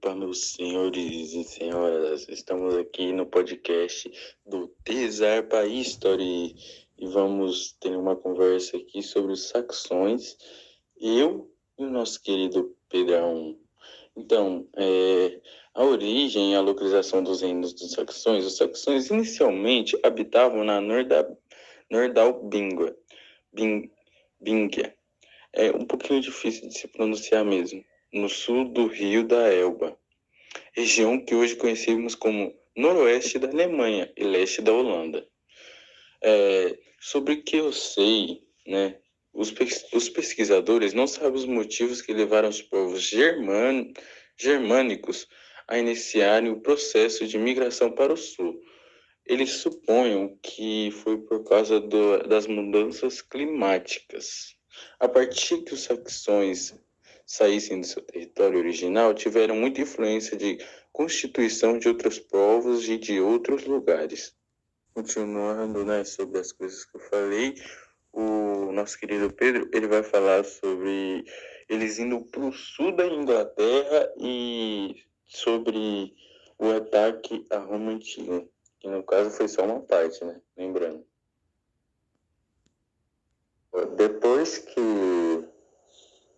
Opa, meus senhores e senhoras, estamos aqui no podcast do Tesarpa History e vamos ter uma conversa aqui sobre os saxões, eu e o nosso querido Pedrão. Então, a origem e a localização dos reinos dos saxões. Os saxões inicialmente habitavam na Nordalbingia. É um pouquinho difícil de se pronunciar mesmo, no sul do rio da Elba, região que hoje conhecemos como noroeste da Alemanha e leste da Holanda. Sobre o que eu sei, né, os pesquisadores não sabem os motivos que levaram os povos germânicos a iniciarem o processo de migração para o sul. Eles supõem que foi por causa das mudanças climáticas. A partir que os saxões saíssem do seu território original, tiveram muita influência de constituição de outros povos e de outros lugares. Continuando, né, sobre as coisas que eu falei, o nosso querido Pedro, ele vai falar sobre eles indo para o sul da Inglaterra e sobre o ataque à Roma Antiga, que no caso foi só uma parte, né, lembrando. Depois que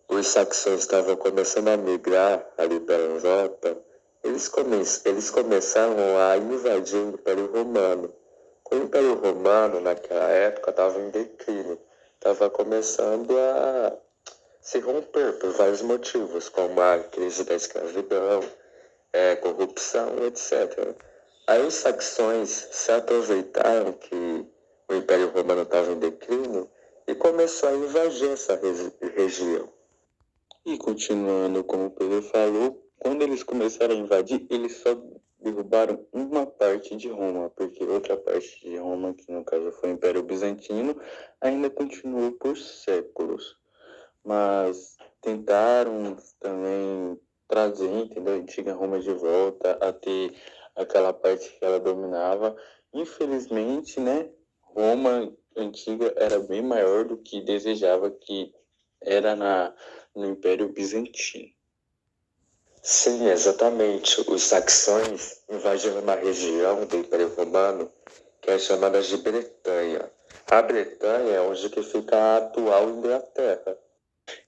os saxões estavam começando a migrar ali para a Europa, eles começaram a invadir o Império Romano. O Império Romano, naquela época, estava em declínio. Estava começando a se romper por vários motivos, como a crise da escravidão, corrupção, etc. Aí os saxões se aproveitaram que o Império Romano estava em declínio e começou a invadir essa região. E continuando como o Pedro falou, quando eles começaram a invadir, eles só derrubaram uma parte de Roma, porque outra parte de Roma, que no caso foi o Império Bizantino, ainda continuou por séculos. Mas tentaram também trazer, entendeu, a antiga Roma de volta a ter aquela parte que ela dominava. Infelizmente, né, Roma antiga era bem maior do que desejava que era no Império Bizantino. Sim, exatamente. Os saxões invadiram uma região do Império Romano que é chamada de Bretanha. A Bretanha é onde que fica a atual Inglaterra.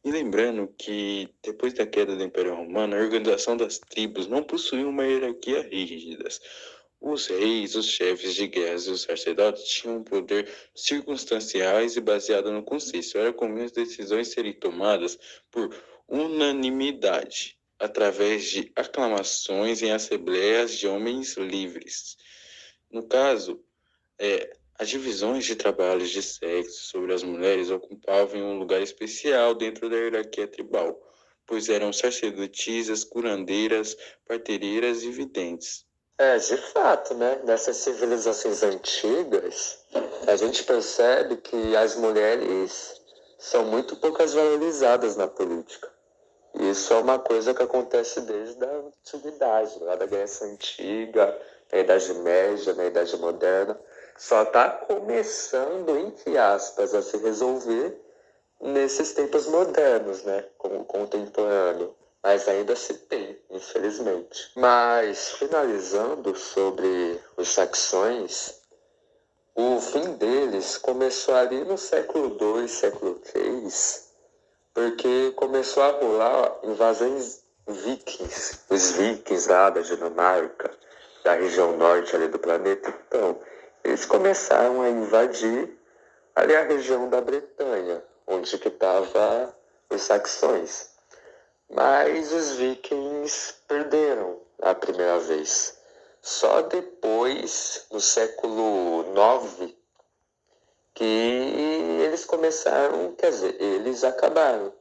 E lembrando que, depois da queda do Império Romano, a organização das tribos não possuía uma hierarquia rígida. Os reis, os chefes de guerras e os sacerdotes tinham poder circunstanciais e baseado no consenso. Era comum as decisões serem tomadas por unanimidade, através de aclamações em assembleias de homens livres. No caso, as divisões de trabalhos de sexo sobre as mulheres ocupavam um lugar especial dentro da hierarquia tribal, pois eram sacerdotisas, curandeiras, parteireiras e videntes. De fato, né? Nessas civilizações antigas, a gente percebe que as mulheres são muito poucas valorizadas na política. Isso é uma coisa que acontece desde a antiguidade, lá da Grécia Antiga, na Idade Média, na Idade Moderna. Só está começando, entre aspas, a se resolver nesses tempos modernos, né? Como contemporâneo. Mas ainda se tem, infelizmente. Mas, finalizando sobre os saxões, o fim deles começou ali no século II, século III, porque começou a rolar invasões vikings, os vikings lá da Dinamarca, da região norte ali do planeta. Então, eles começaram a invadir ali a região da Bretanha, onde que estavam os saxões. Mas os vikings perderam a primeira vez. Só depois, no século IX, que eles começaram, eles acabaram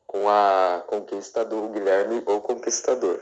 com a conquista do Guilherme o Conquistador.